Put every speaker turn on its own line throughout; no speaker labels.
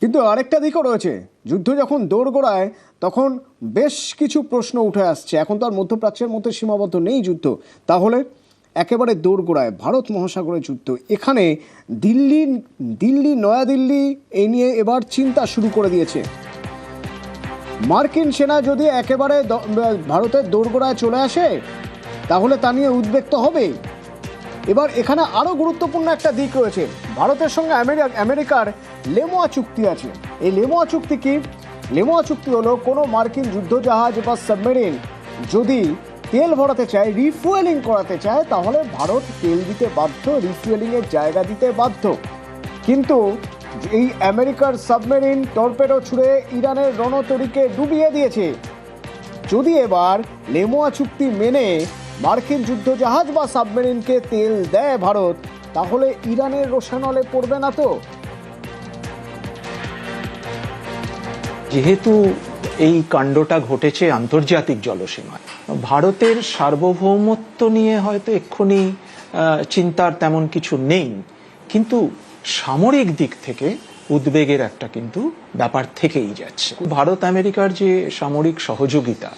কিন্তু আরেকটা দিকও রয়েছে। যুদ্ধ যখন দোরগোড়ায় তখন বেশ কিছু প্রশ্ন উঠে আসছে। এখন তো আর মধ্যপ্রাচ্যের মধ্যে সীমাবদ্ধ নেই যুদ্ধ, তাহলে একেবারে দোরগোড়ায় ভারত মহাসাগরের যুদ্ধ। এখানে দিল্লি নয়াদিল্লি এই নিয়ে এবার চিন্তা শুরু করে দিয়েছে। মার্কিন সেনা যদি একেবারে ভারতের দোরগোড়ায় চলে আসে তাহলে তা নিয়ে উদ্বেগ তো হবেই। এবার এখানে আরো গুরুত্বপূর্ণ একটা দিক রয়েছে। ভারতের সঙ্গে আমেরিকার লেমোয়া চুক্তি আছে। এই লেমোয়া চুক্তি কি? লেমোয়া চুক্তি হলো কোনো মার্কিন যুদ্ধজাহাজ বা সাবমেরিন যদি তেল ভরাতে চায়, রিফুয়েলিং করাতে চায়, তাহলে ভারত তেল দিতে বাধ্য, রিফুয়েলিং এর জায়গা দিতে বাধ্য। কিন্তু এই আমেরিকার সাবমেরিন টর্পেডো ছুড়ে ইরানের রণতরীকে ডুবিয়ে দিয়েছে। যদি এবার লেমোয়া চুক্তি মেনে মার্কিন যুদ্ধজাহাজ বা সাবমেরিনকে তেল দেয় ভারত, তাহলে ইরানের রোশানলে পড়বে না তো?
যেহেতু এই কাণ্ডটা ঘটেছে আন্তর্জাতিক জলসীমায়, ভারতের সার্বভৌমত্ব নিয়ে হয়তো এক্ষুনি চিন্তার তেমন কিছু নেই, কিন্তু সামরিক দিক থেকে উদ্বেগের একটা কিন্তু ব্যাপার থেকেই যাচ্ছে। ভারত আমেরিকার যে সামরিক সহযোগিতা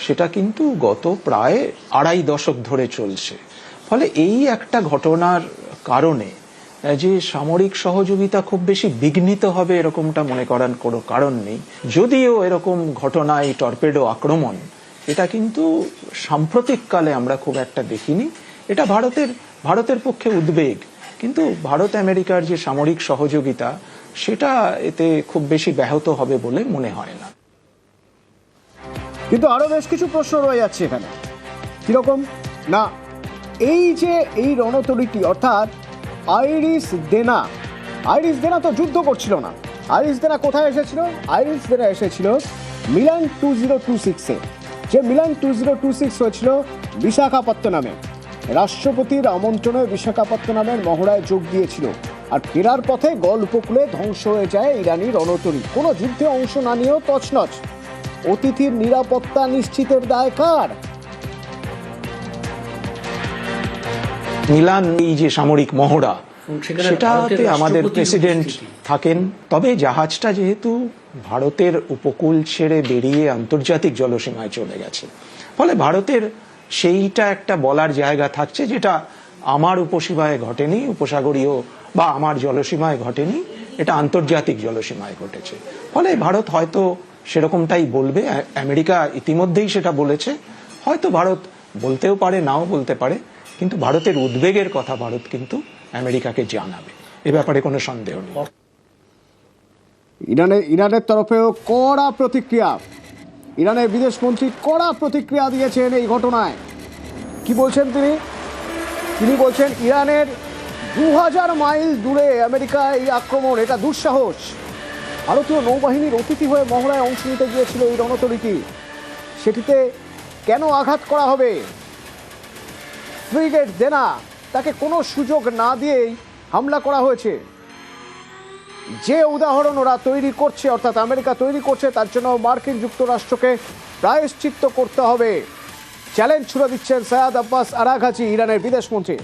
সেটা কিন্তু গত প্রায় 2.5 দশক ধরে চলছে। ফলে এই একটা ঘটনার কারণে যে সামরিক সহযোগিতা খুব বেশি বিঘ্নিত হবে এরকমটা মনে করার কোনো কারণ নেই। যদিও এরকম ঘটনায় টর্পেডো আক্রমণ এটা কিন্তু সাম্প্রতিককালে আমরা খুব একটা দেখিনি। এটা ভারতের পক্ষে উদ্বেগ, কিন্তু ভারত আমেরিকার যে সামরিক সহযোগিতা সেটা এতে খুব বেশি ব্যাহত হবে বলে মনে হয় না।
কিন্তু আরো বেশ কিছু প্রশ্ন রয়ে যাচ্ছে এখানে। কিরকম না, এই যে এই রণতরীটি অর্থাৎ আইরিস দেনা তো যুদ্ধ করছিল না। আইরিস দেনা কোথায় এসেছিল? আইরিস দেনা এসেছিল মিলান 2026-এ। যে মিলান 2026 হয়েছিল বিশাখাপত্তনমে। রাষ্ট্রপতির আমন্ত্রণে বিশাখাপত্তনমের মহড়ায় যোগ দিয়েছিল। আর ফেরার পথে গল উপকূলে ধ্বংস হয়ে যায় ইরানি রণতরী। কোনো যুদ্ধে অংশ না নিয়েও তছনছ। অতিথির নিরাপত্তা নিশ্চিতের দায় কার?
মিলান এই যে সামরিক মহড়া, সেটাতে আমাদের প্রেসিডেন্ট থাকেন। তবে জাহাজটা যেহেতু ভারতের উপকূল ছেড়ে বেরিয়ে আন্তর্জাতিক জলসীমায় চলে গেছে, ফলে ভারতের সেইটা একটা বলার জায়গা থাকছে, যেটা আমার উপসীমায় ঘটেনি, উপসাগরীয় বা আমার জলসীমায় ঘটেনি, এটা আন্তর্জাতিক জলসীমায় ঘটেছে। ফলে ভারত হয়তো সেরকমটাই বলবে। আমেরিকা ইতিমধ্যেই সেটা বলেছে। হয়তো ভারত বলতেও পারে, নাও বলতে পারে, কিন্তু ভারতের উদ্বেগের কথা ভারত কিন্তু আমেরিকাকে জানাবে, এ ব্যাপারে কোনো সন্দেহ নেই।
ইরানের তরফেও কড়া প্রতিক্রিয়া। ইরানের বিদেশমন্ত্রী কড়া প্রতিক্রিয়া দিয়েছেন এই ঘটনায়। কি বলছেন তিনি বলছেন ইরানের 2000 মাইল দূরে আমেরিকা এই আক্রমণ, এটা দুঃসাহস। ভারতীয় নৌবাহিনীর অতিথি হয়ে মহড়ায় অংশ নিতে গিয়েছিল এই রণতরীটি, সেটিতে কেন আঘাত করা হবে? ফ্রিগেট দেনা, তাকে কোনো সুযোগ না দিয়েই হামলা করা হয়েছে। যে উদাহরণ ওরা তৈরি করছে, অর্থাৎ আমেরিকা তৈরি করছে, তার জন্য মার্কিন যুক্তরাষ্ট্রকে প্রায়শ্চিত্ত করতে হবে। চ্যালেঞ্জ ছুড়ে দিচ্ছেন সৈয়দ আব্বাস আরাঘচি, ইরানের বিদেশমন্ত্রী।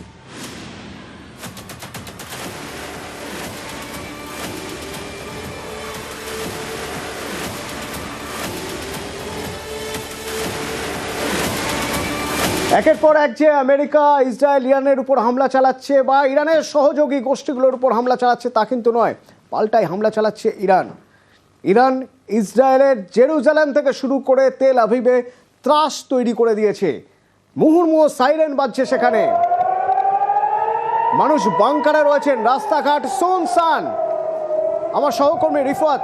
একের পর এক যে আমেরিকা ইসরায়েল ইরানের উপর হামলা চালাচ্ছে বা ইরানের সহযোগী গোষ্ঠীগুলোর উপর হামলা চালাচ্ছে তা কিন্তু নয়, পাল্টাই হামলা চালাচ্ছে ইরান ইসরায়েলের জেরুজালেম থেকে শুরু করে তেল আভিভে ত্রাস তৈরি করে দিয়েছে। মুহুর্মুহ সাইরেন বাজছে সেখানে, মানুষ বাংকারে রয়েছেন, রাস্তাঘাট সুনসান। আমার সহকর্মী রিফাত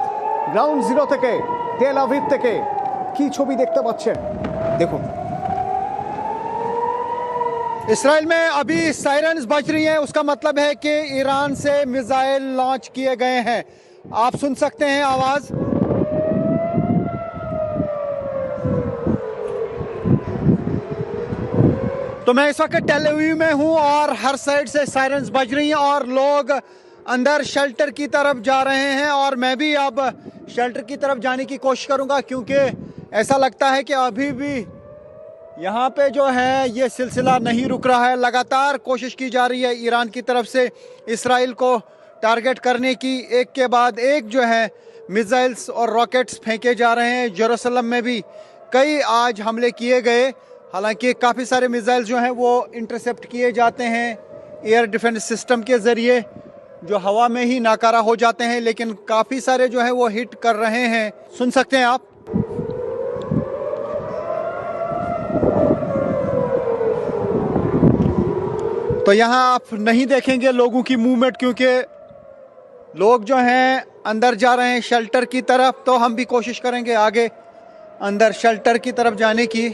গ্রাউন্ড জিরো থেকে, তেল আভিভ থেকে কি ছবি দেখতে পাচ্ছেন দেখুন।
इसराइल में अभी सायरन्स बज रही हैं, उसका मतलब है कि ईरान से मिसाइल लॉन्च किए गए हैं। आप सुन सकते हैं आवाज। तो मैं इस वक्त टेल अवीव में हूं और हर साइड से सायरन्स बज रही हैं और लोग अंदर शेल्टर की तरफ जा रहे हैं और मैं भी अब शेल्टर की तरफ जाने की कोशिश करूंगा, क्योंकि ऐसा लगता है कि अभी भी यहाँ पे जो है ये सिलसिला नहीं रुक रहा है। लगातार कोशिश की जा रही है ईरान की तरफ से इसराइल को टारगेट करने की, एक के बाद एक जो है मिसाइल्स और रॉकेट्स फेंके जा रहे हैं। जेरूसलम में भी कई आज हमले किए गए, हालांकि काफ़ी सारे मिसाइल्स जो हैं वो इंटरसेप्ट किए जाते हैं एयर डिफेंस सिस्टम के ज़रिए, जो हवा में ही नाकारा हो जाते हैं, लेकिन काफ़ी सारे जो हैं वो हिट कर रहे हैं। सुन सकते हैं आप। तो यहाँ आप नहीं देखेंगे लोगों की मूवमेंट, क्योंकि लोग जो हैं अंदर जा रहे हैं शेल्टर की तरफ। तो हम भी कोशिश करेंगे आगे अंदर शेल्टर की तरफ जाने की।